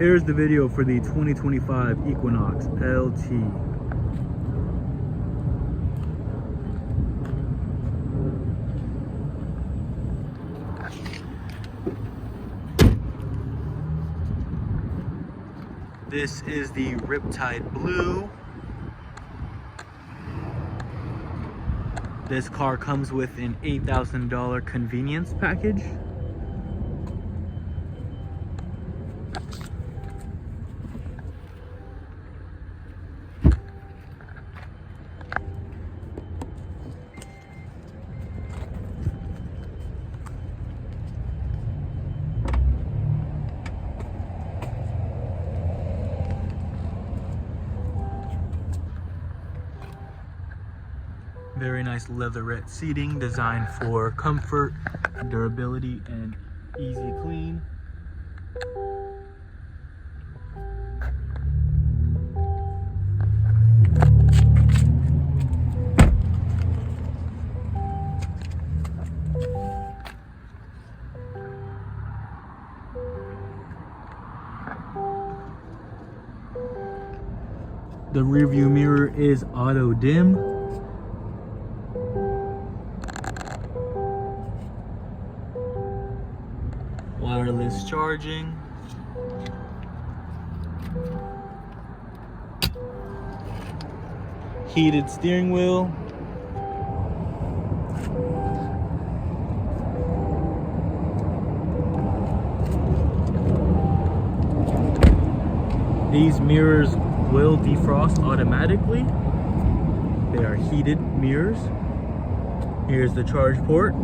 Here's the video for the 2025 Equinox LT. This is the Riptide Blue. This car comes with an $8,000 convenience package. Very nice leatherette seating designed for comfort, durability, and easy clean. The rear view mirror is auto dim. Wireless charging. Heated steering wheel. These mirrors will defrost automatically. They are heated mirrors. Here's the charge port.